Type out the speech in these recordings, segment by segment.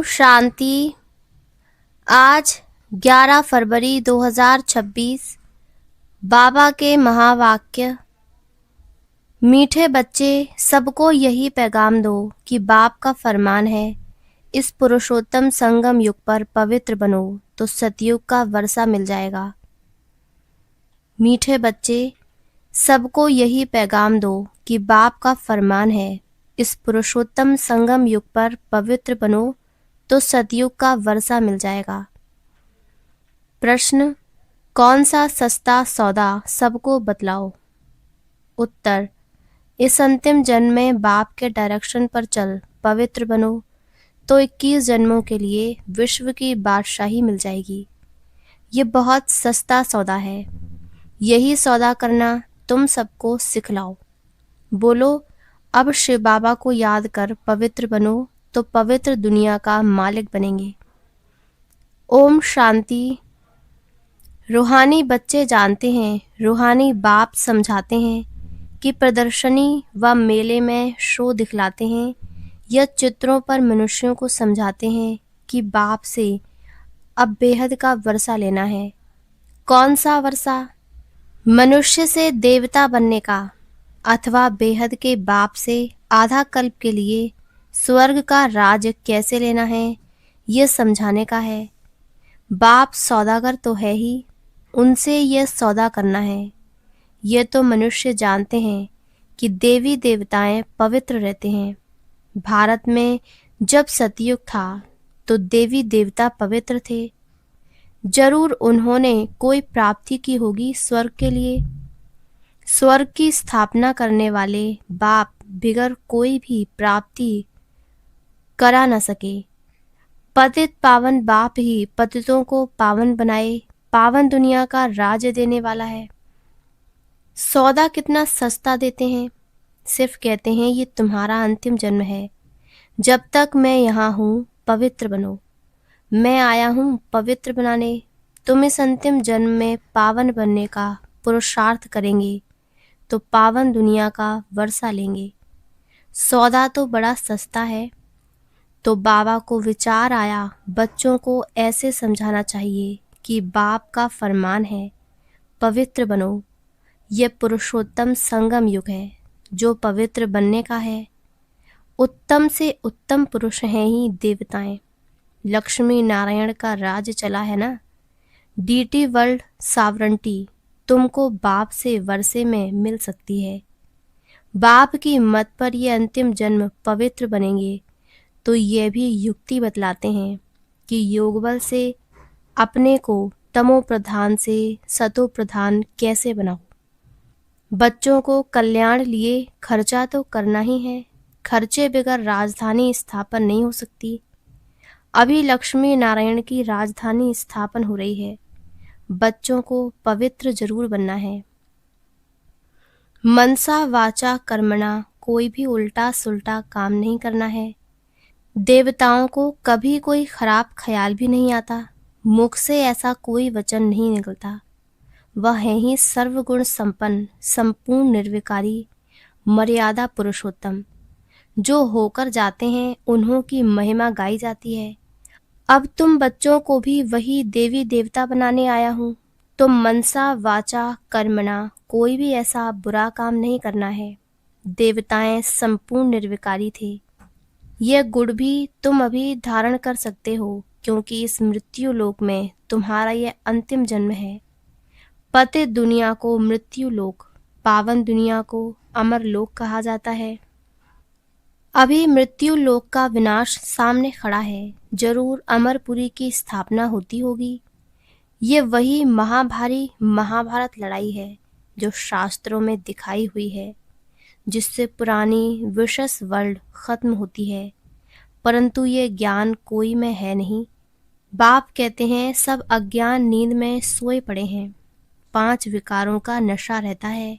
शांति। आज 11 फरवरी 2026। बाबा के महावाक्य। मीठे बच्चे, सबको यही पैगाम दो कि बाप का फरमान है, इस पुरुषोत्तम संगम युग पर पवित्र बनो तो सतयुग का वर्षा मिल जाएगा। मीठे बच्चे, सबको यही पैगाम दो कि बाप का फरमान है, इस पुरुषोत्तम संगम युग पर पवित्र बनो तो सतयुग का वर्षा मिल जाएगा। प्रश्न, कौन सा सस्ता सौदा सबको बतलाओ। उत्तर, इस अंतिम जन्म में बाप के डायरेक्शन पर चल पवित्र बनो तो 21 जन्मों के लिए विश्व की बादशाही मिल जाएगी। ये बहुत सस्ता सौदा है। यही सौदा करना तुम सबको सिखलाओ। बोलो, अब शिव बाबा को याद कर पवित्र बनो तो पवित्र दुनिया का मालिक बनेंगे। ओम शांति। रूहानी बच्चे जानते हैं, रूहानी बाप समझाते हैं कि प्रदर्शनी व मेले में शो दिखलाते हैं या चित्रों पर मनुष्यों को समझाते हैं कि बाप से अब बेहद का वर्षा लेना है। कौन सा वर्षा? मनुष्य से देवता बनने का, अथवा बेहद के बाप से आधा कल्प के लिए स्वर्ग का राज कैसे लेना है, ये समझाने का है। बाप सौदागर तो है ही, उनसे यह सौदा करना है। ये तो मनुष्य जानते हैं कि देवी देवताएं पवित्र रहते हैं। भारत में जब सतयुग था तो देवी देवता पवित्र थे। जरूर उन्होंने कोई प्राप्ति की होगी स्वर्ग के लिए। स्वर्ग की स्थापना करने वाले बाप बिगर कोई भी प्राप्ति करा न सके। पतित पावन बाप ही पतितों को पावन बनाए, पावन दुनिया का राज्य देने वाला है। सौदा कितना सस्ता देते हैं। सिर्फ कहते हैं ये तुम्हारा अंतिम जन्म है। जब तक मैं यहाँ हूँ पवित्र बनो। मैं आया हूँ पवित्र बनाने। तुम इस अंतिम जन्म में पावन बनने का पुरुषार्थ करेंगे तो पावन दुनिया का वर्षा लेंगे। सौदा तो बड़ा सस्ता है। तो बाबा को विचार आया बच्चों को ऐसे समझाना चाहिए कि बाप का फरमान है, पवित्र बनो। यह पुरुषोत्तम संगम युग है जो पवित्र बनने का है। उत्तम से उत्तम पुरुष हैं ही देवताएं। लक्ष्मी नारायण का राज चला है ना। डीटी वर्ल्ड सावरंटी तुमको बाप से वर्षे में मिल सकती है। बाप की मत पर ये अंतिम जन्म पवित्र बनेंगे तो ये भी युक्ति बतलाते हैं कि योग बल से अपने को तमो प्रधान से सतो प्रधान कैसे बनाओ। बच्चों को कल्याण लिए खर्चा तो करना ही है। खर्चे बगैर राजधानी स्थापन नहीं हो सकती। अभी लक्ष्मी नारायण की राजधानी स्थापन हो रही है। बच्चों को पवित्र जरूर बनना है। मनसा वाचा कर्मणा कोई भी उल्टा सुल्टा काम नहीं करना है। देवताओं को कभी कोई खराब ख्याल भी नहीं आता। मुख से ऐसा कोई वचन नहीं निकलता। वह है ही सर्वगुण संपन्न, संपूर्ण निर्विकारी, मर्यादा पुरुषोत्तम। जो होकर जाते हैं उन्हों की महिमा गाई जाती है। अब तुम बच्चों को भी वही देवी देवता बनाने आया हूँ। तो मनसा वाचा कर्मणा कोई भी ऐसा बुरा काम नहीं करना है। देवताएं संपूर्ण निर्विकारी थे। यह गुण भी तुम अभी धारण कर सकते हो क्योंकि इस मृत्यु लोक में तुम्हारा यह अंतिम जन्म है। पतित दुनिया को मृत्यु लोक, पावन दुनिया को अमर लोक कहा जाता है। अभी मृत्यु लोक का विनाश सामने खड़ा है। जरूर अमरपुरी की स्थापना होती होगी। ये वही महाभारी महाभारत लड़ाई है जो शास्त्रों में दिखाई हुई है, जिससे पुरानी विशस वर्ल्ड खत्म होती है। परंतु ये ज्ञान कोई में है नहीं। बाप कहते हैं सब अज्ञान नींद में सोए पड़े हैं। 5 विकारों का नशा रहता है।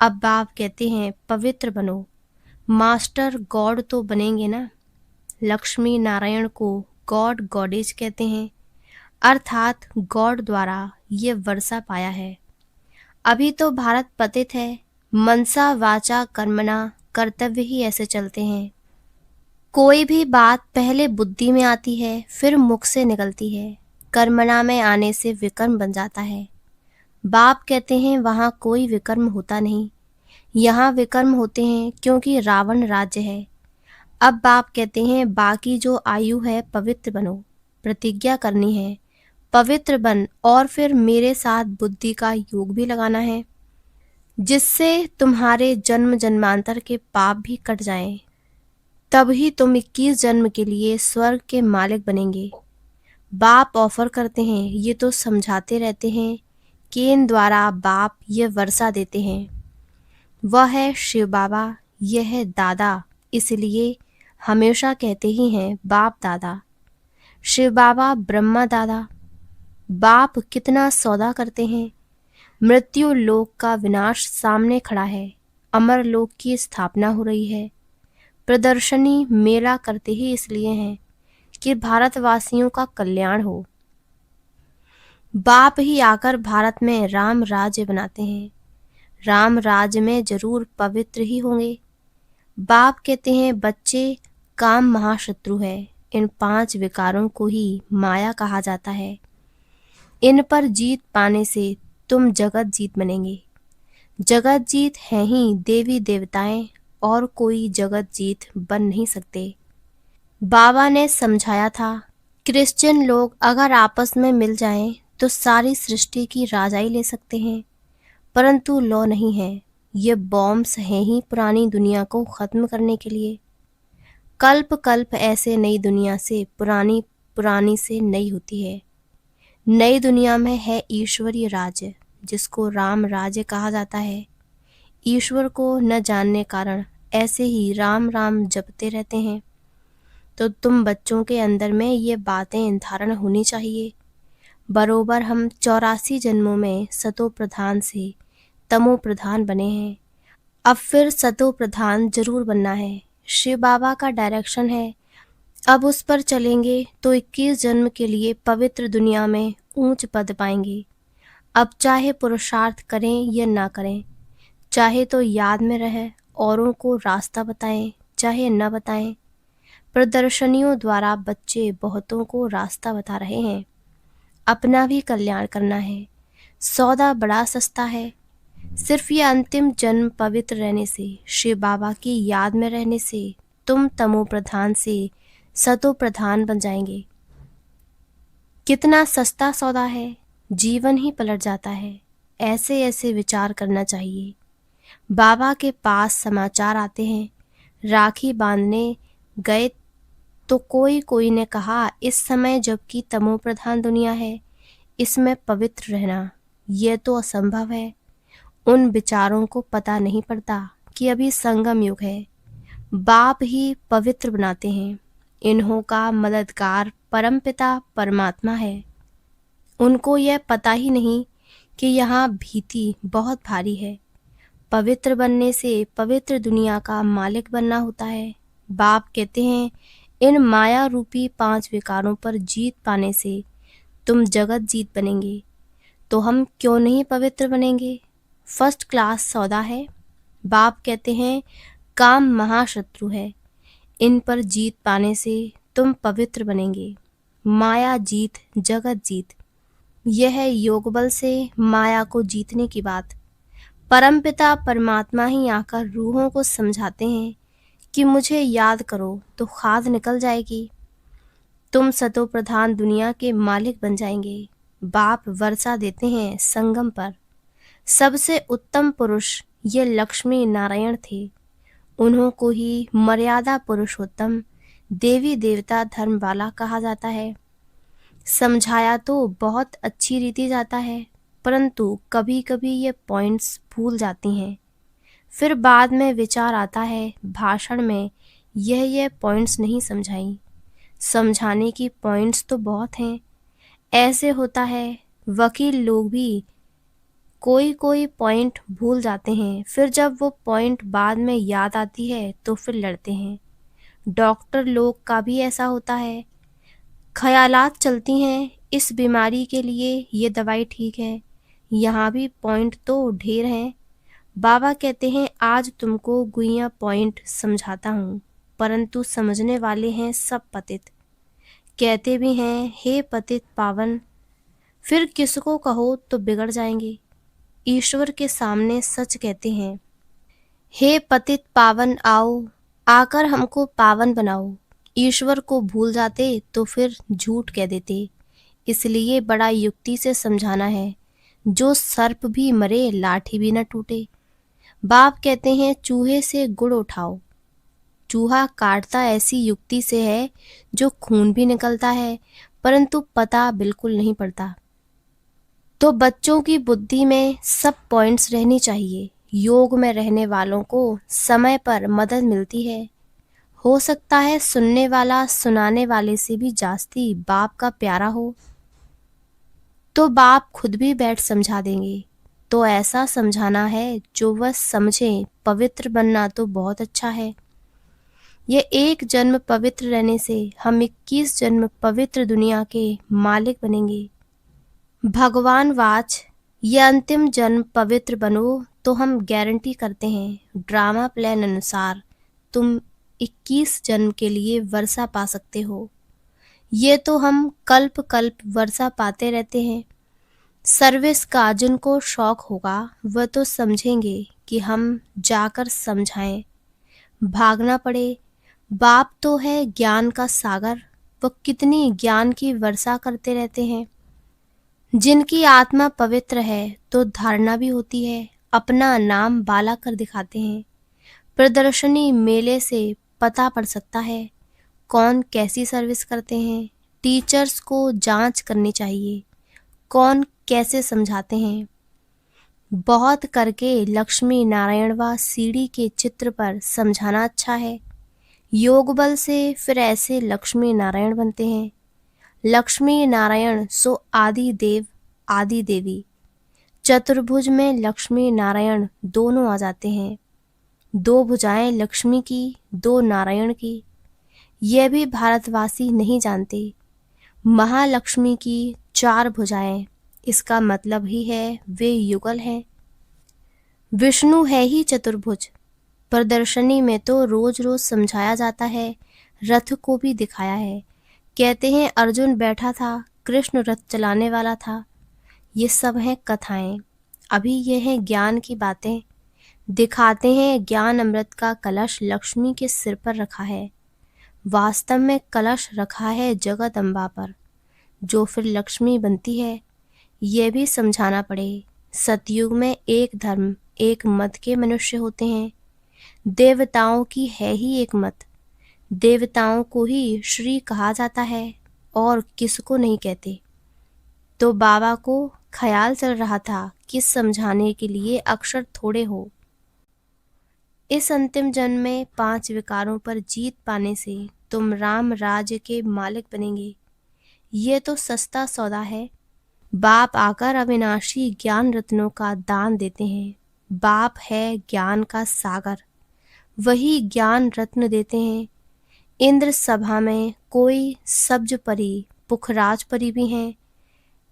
अब बाप कहते हैं पवित्र बनो। मास्टर गॉड तो बनेंगे ना। लक्ष्मी नारायण को गॉड गॉडेज कहते हैं, अर्थात गॉड द्वारा ये वर्षा पाया है। अभी तो भारत पतित है। मनसा वाचा कर्मणा कर्तव्य ही ऐसे चलते हैं। कोई भी बात पहले बुद्धि में आती है, फिर मुख से निकलती है। कर्मणा में आने से विकर्म बन जाता है। बाप कहते हैं वहाँ कोई विकर्म होता नहीं, यहाँ विकर्म होते हैं क्योंकि रावण राज्य है। अब बाप कहते हैं बाकी जो आयु है पवित्र बनो, प्रतिज्ञा करनी है, पवित्र बन और फिर मेरे साथ बुद्धि का योग भी लगाना है, जिससे तुम्हारे जन्म जन्मांतर के पाप भी कट जाएं। तभी तुम 21 जन्म के लिए स्वर्ग के मालिक बनेंगे। बाप ऑफर करते हैं, ये तो समझाते रहते हैं कि इन द्वारा बाप ये वर्षा देते हैं। वह है शिव बाबा, यह है दादा, इसलिए हमेशा कहते ही हैं बाप दादा। शिव बाबा ब्रह्मा दादा। बाप कितना सौदा करते हैं। मृत्यु लोक का विनाश सामने खड़ा है, अमर लोक की स्थापना हो रही है। प्रदर्शनी मेला करते ही इसलिए हैं कि भारतवासियों का कल्याण हो। बाप ही आकर भारत में राम राज्य बनाते हैं। राम राज्य में जरूर पवित्र ही होंगे। बाप कहते हैं बच्चे, काम महाशत्रु है। इन 5 विकारों को ही माया कहा जाता है। इन पर जीत पाने से तुम जगत जीत बनेंगे। जगत जीत है ही देवी देवताएं, और कोई जगत जीत बन नहीं सकते। बाबा ने समझाया था क्रिश्चियन लोग अगर आपस में मिल जाएं तो सारी सृष्टि की राजाई ले सकते हैं, परंतु लॉ नहीं है। ये बॉम्ब्स हैं ही पुरानी दुनिया को खत्म करने के लिए। कल्प कल्प ऐसे नई दुनिया से पुरानी, पुरानी से नई होती है। नई दुनिया में है ईश्वरीय राज्य, जिसको राम राज्य कहा जाता है। ईश्वर को न जानने कारण ऐसे ही राम राम जपते रहते हैं। तो तुम बच्चों के अंदर में ये बातें धारण होनी चाहिए। बरोबर हम 84 जन्मों में सतो प्रधान से तमो प्रधान बने हैं, अब फिर सतो प्रधान जरूर बनना है। शिव बाबा का डायरेक्शन है, अब उस पर चलेंगे तो 21 जन्म के लिए पवित्र दुनिया में ऊंच पद पाएंगे। अब चाहे पुरुषार्थ करें या ना करें, चाहे तो याद में रहे, औरों को रास्ता बताएं चाहे न बताएं, प्रदर्शनियों द्वारा बच्चे बहुतों को रास्ता बता रहे हैं। अपना भी कल्याण करना है। सौदा बड़ा सस्ता है। सिर्फ ये अंतिम जन्म पवित्र रहने से, शिव बाबा की याद में रहने से तुम तमो प्रधान से सतो प्रधान बन जाएंगे। कितना सस्ता सौदा है, जीवन ही पलट जाता है। ऐसे ऐसे विचार करना चाहिए। बाबा के पास समाचार आते हैं, राखी बांधने गए तो कोई कोई ने कहा इस समय जबकि तमो प्रधान दुनिया है, इसमें पवित्र रहना यह तो असंभव है। उन विचारों को पता नहीं पड़ता कि अभी संगम युग है। बाप ही पवित्र बनाते हैं। इन्हों का मददगार परमपिता परमात्मा है। उनको यह पता ही नहीं कि यहाँ भीति बहुत भारी है। पवित्र बनने से पवित्र दुनिया का मालिक बनना होता है। बाप कहते हैं इन माया रूपी 5 विकारों पर जीत पाने से तुम जगत जीत बनेंगे। तो हम क्यों नहीं पवित्र बनेंगे? फर्स्ट क्लास सौदा है। बाप कहते हैं काम महाशत्रु है, इन पर जीत पाने से तुम पवित्र बनेंगे। माया जीत जगत जीत, यह है योग बल से माया को जीतने की बात। परमपिता परमात्मा ही आकर रूहों को समझाते हैं कि मुझे याद करो तो खाद निकल जाएगी, तुम सतो प्रधान दुनिया के मालिक बन जाएंगे। बाप वर्षा देते हैं संगम पर। सबसे उत्तम पुरुष ये लक्ष्मी नारायण थे। उन्हों को ही मर्यादा पुरुषोत्तम देवी देवता धर्म वाला कहा जाता है। समझाया तो बहुत अच्छी रीति जाता है, परंतु कभी कभी ये पॉइंट्स भूल जाती हैं। फिर बाद में विचार आता है भाषण में यह पॉइंट्स नहीं समझाई। समझाने की पॉइंट्स तो बहुत हैं। ऐसे होता है वकील लोग भी कोई कोई पॉइंट भूल जाते हैं, फिर जब वो पॉइंट बाद में याद आती है तो फिर लड़ते हैं। डॉक्टर लोग का भी ऐसा होता है। ख्यालात चलती हैं इस बीमारी के लिए ये दवाई ठीक है, यहाँ भी पॉइंट तो ढेर हैं। बाबा कहते हैं आज तुमको गुइया पॉइंट समझाता हूँ, परंतु समझने वाले हैं सब पतित। कहते भी हैं हे पतित पावन, फिर किसको कहो तो बिगड़ जाएंगे। ईश्वर के सामने सच कहते हैं, हे पतित पावन आओ, आकर हमको पावन बनाओ। ईश्वर को भूल जाते तो फिर झूठ कह देते, इसलिए बड़ा युक्ति से समझाना है। जो सर्प भी मरे लाठी भी न टूटे। बाप कहते हैं चूहे से गुड़ उठाओ। चूहा काटता ऐसी युक्ति से है जो खून भी निकलता है, परंतु पता बिल्कुल नहीं पड़ता। तो बच्चों की बुद्धि में सब पॉइंट्स रहनी चाहिए। योग में रहने वालों को समय पर मदद मिलती है। हो सकता है सुनने वाला सुनाने वाले से भी जास्ती बाप का प्यारा हो, तो बाप खुद भी बैठ समझा देंगे। तो ऐसा समझाना है जो वह समझे। पवित्र बनना तो बहुत अच्छा है। ये एक जन्म पवित्र रहने से हम 21 जन्म पवित्र दुनिया के मालिक बनेंगे। भगवान वाच, ये अंतिम जन्म पवित्र बनो तो हम गारंटी करते हैं ड्रामा प्लान अनुसार तुम 21 जन्म के लिए वर्षा पा सकते हो। ये तो हम कल्प कल्प वर्षा पाते रहते हैं। सर्विस का जिनको शौक होगा वह तो समझेंगे कि हम जाकर समझाएं। भागना पड़े, बाप तो है ज्ञान का सागर, वह कितनी ज्ञान की वर्षा करते रहते हैं। जिनकी आत्मा पवित्र है तो धारणा भी होती है, अपना नाम बाला कर दिखाते हैं। प्रदर्शनी मेले से पता पड़ सकता है कौन कैसी सर्विस करते हैं। टीचर्स को जांच करनी चाहिए कौन कैसे समझाते हैं। बहुत करके लक्ष्मी नारायण व सीढ़ी के चित्र पर समझाना अच्छा है। योग बल से फिर ऐसे लक्ष्मी नारायण बनते हैं। लक्ष्मी नारायण सो आदि देव आदि देवी। चतुर्भुज में लक्ष्मी नारायण दोनों आ जाते हैं। 2 भुजाएं लक्ष्मी की, 2 नारायण की। यह भी भारतवासी नहीं जानते। महालक्ष्मी की 4 भुजाएं, इसका मतलब ही है वे युगल हैं। विष्णु है ही चतुर्भुज। प्रदर्शनी में तो रोज रोज समझाया जाता है, रथ को भी दिखाया है। कहते हैं अर्जुन बैठा था, कृष्ण रथ चलाने वाला था। ये सब हैं कथाएं। अभी ये हैं ज्ञान की बातें। दिखाते हैं ज्ञान अमृत का कलश लक्ष्मी के सिर पर रखा है। वास्तव में कलश रखा है जगत अम्बा पर, जो फिर लक्ष्मी बनती है। यह भी समझाना पड़े। सतयुग में एक धर्म एक मत के मनुष्य होते हैं। देवताओं की है ही एक मत। देवताओं को ही श्री कहा जाता है और किसको नहीं कहते। तो बाबा को ख्याल चल रहा था कि समझाने के लिए अक्षर थोड़े हो। इस अंतिम जन्म में 5 विकारों पर जीत पाने से तुम राम राज्य के मालिक बनेंगे। ये तो सस्ता सौदा है। बाप आकर अविनाशी ज्ञान रत्नों का दान देते हैं। बाप है ज्ञान का सागर, वही ज्ञान रत्न देते हैं। इंद्र सभा में कोई सब्ज परी पुखराज परी भी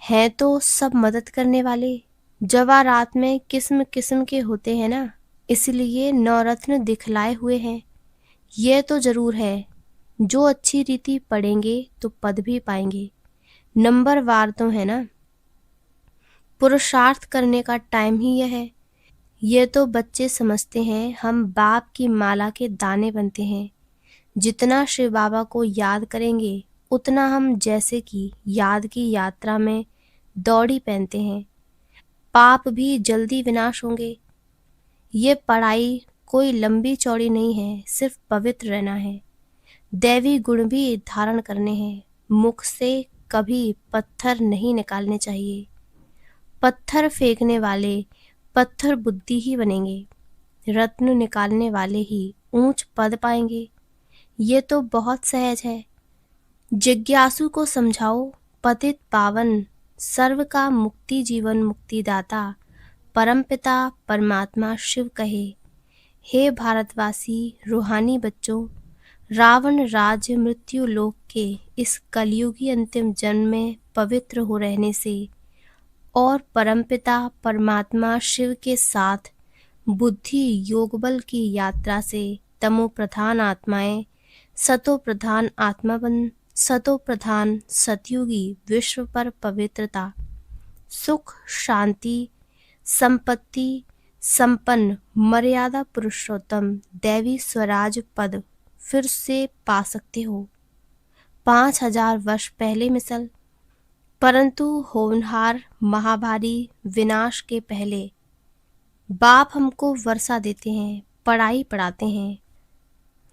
हैं तो सब मदद करने वाले। जवारात में किस्म किस्म के होते हैं ना, इसलिए नवरत्न दिखलाए हुए हैं। यह तो जरूर है, जो अच्छी रीति पढ़ेंगे तो पद भी पाएंगे। नंबर वार तो है ना। पुरुषार्थ करने का टाइम ही यह है। ये तो बच्चे समझते हैं हम बाप की माला के दाने बनते हैं। जितना शिव बाबा को याद करेंगे उतना हम जैसे कि याद की यात्रा में दौड़ी पहनते हैं। पाप भी जल्दी विनाश होंगे। ये पढ़ाई कोई लंबी चौड़ी नहीं है, सिर्फ पवित्र रहना है। दैवी गुण भी धारण करने हैं। मुख से कभी पत्थर नहीं निकालने चाहिए। पत्थर फेंकने वाले पत्थर बुद्धि ही बनेंगे। रत्न निकालने वाले ही ऊंच पद पाएंगे। ये तो बहुत सहज है। जिज्ञासु को समझाओ पतित पावन सर्व का मुक्ति जीवन मुक्तिदाता परमपिता परमात्मा शिव कहे, हे भारतवासी रूहानी बच्चों, रावण राज्य मृत्यु लोक के इस कलयुगी अंतिम जन्म में पवित्र हो रहने से और परमपिता परमात्मा शिव के साथ बुद्धि योग बल की यात्रा से तमो प्रधान आत्माएं सतो प्रधान आत्मा बन, सतो प्रधान सतयुगी विश्व पर पवित्रता, सुख शांति संपत्ति संपन्न मर्यादा पुरुषोत्तम दैवी स्वराज पद फिर से पा सकते हो। 5000 वर्ष पहले मिसल, परंतु होनहार महाभारी विनाश के पहले बाप हमको वर्षा देते हैं, पढ़ाई पढ़ाते हैं।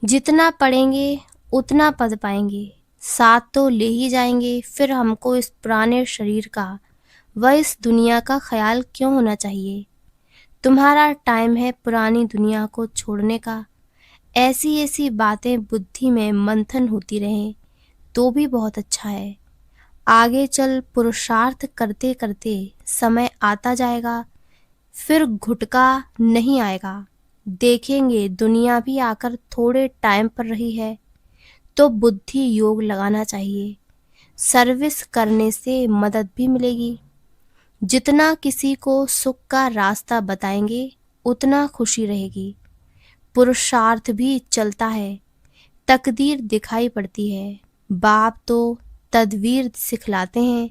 जितना पढ़ेंगे उतना पद पाएंगे, साथ तो ले ही जाएंगे। फिर हमको इस पुराने शरीर का व इस दुनिया का ख्याल क्यों होना चाहिए? तुम्हारा टाइम है पुरानी दुनिया को छोड़ने का। ऐसी ऐसी बातें बुद्धि में मंथन होती रहें तो भी बहुत अच्छा है। आगे चल पुरुषार्थ करते करते समय आता जाएगा, फिर घुटका नहीं आएगा। देखेंगे दुनिया भी आकर थोड़े टाइम पर रही है तो बुद्धि योग लगाना चाहिए। सर्विस करने से मदद भी मिलेगी। जितना किसी को सुख का रास्ता बताएंगे उतना खुशी रहेगी। पुरुषार्थ भी चलता है, तकदीर दिखाई पड़ती है। बाप तो तदवीर सिखलाते हैं,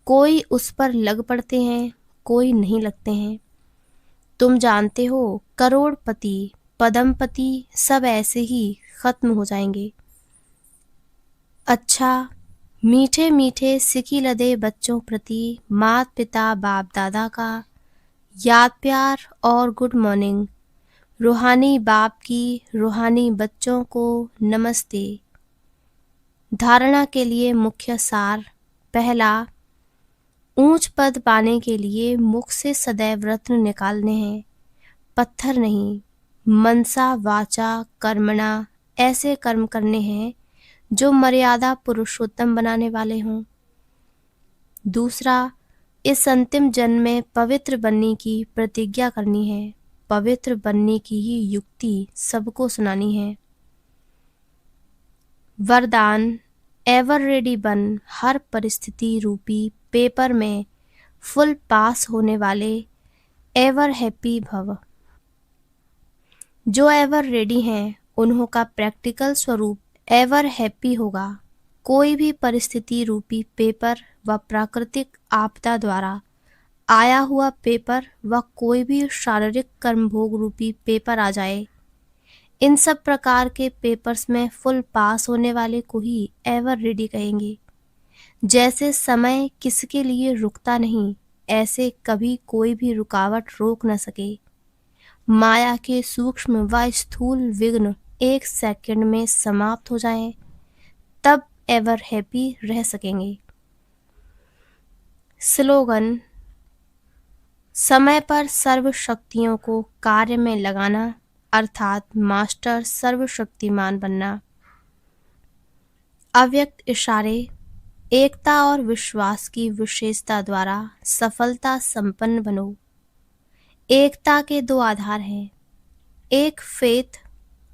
कोई उस पर लग पड़ते हैं, कोई नहीं लगते हैं। तुम जानते हो करोड़पति पदमपति सब ऐसे ही खत्म हो जाएंगे। अच्छा, मीठे मीठे सिकी लदे बच्चों प्रति माता पिता बाप दादा का याद प्यार और गुड मॉर्निंग। रूहानी बाप की रूहानी बच्चों को नमस्ते। धारणा के लिए मुख्य सार। पहला, ऊंच पद पाने के लिए मुख से सदैव रत्न निकालने हैं, पत्थर नहीं। मनसा वाचा कर्मणा ऐसे कर्म करने हैं जो मर्यादा पुरुषोत्तम बनाने वाले हों। दूसरा, इस अंतिम जन्म में पवित्र बनने की प्रतिज्ञा करनी है। पवित्र बनने की ही युक्ति सबको सुनानी है। वरदान, एवर रेडी बन, हर परिस्थिति रूपी पेपर में फुल पास होने वाले एवर हैप्पी भव। जो एवर रेडी हैं उन्हों का प्रैक्टिकल स्वरूप एवर हैप्पी होगा। कोई भी परिस्थिति रूपी पेपर व प्राकृतिक आपदा द्वारा आया हुआ पेपर व कोई भी शारीरिक कर्मभोग रूपी पेपर आ जाए, इन सब प्रकार के पेपर्स में फुल पास होने वाले को ही एवर रेडी कहेंगे। जैसे समय किसके लिए रुकता नहीं, ऐसे कभी कोई भी रुकावट रोक न सके। माया के सूक्ष्म व स्थूल विघ्न 1 सेकंड में समाप्त हो जाएं, तब एवर हैप्पी रह सकेंगे। स्लोगन, समय पर सर्व शक्तियों को कार्य में लगाना अर्थात मास्टर सर्वशक्तिमान बनना। अव्यक्त इशारे, एकता और विश्वास की विशेषता द्वारा सफलता संपन्न बनो। एकता के 2 आधार हैं, एक फेथ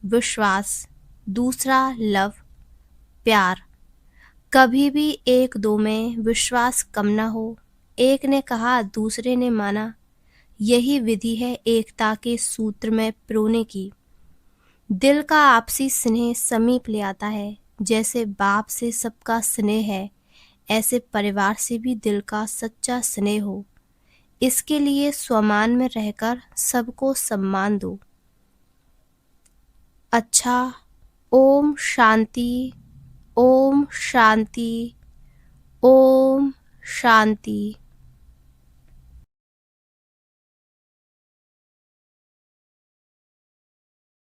विश्वास, दूसरा लव प्यार। कभी भी 1-2 में विश्वास कम न हो। एक ने कहा दूसरे ने माना, यही विधि है एकता के सूत्र में पिरोने की। दिल का आपसी स्नेह समीप ले आता है। जैसे बाप से सबका स्नेह है, ऐसे परिवार से भी दिल का सच्चा स्नेह हो। इसके लिए स्वमान में रहकर सबको सम्मान दो। अच्छा, ओम शांति, ओम शांति, ओम शांति।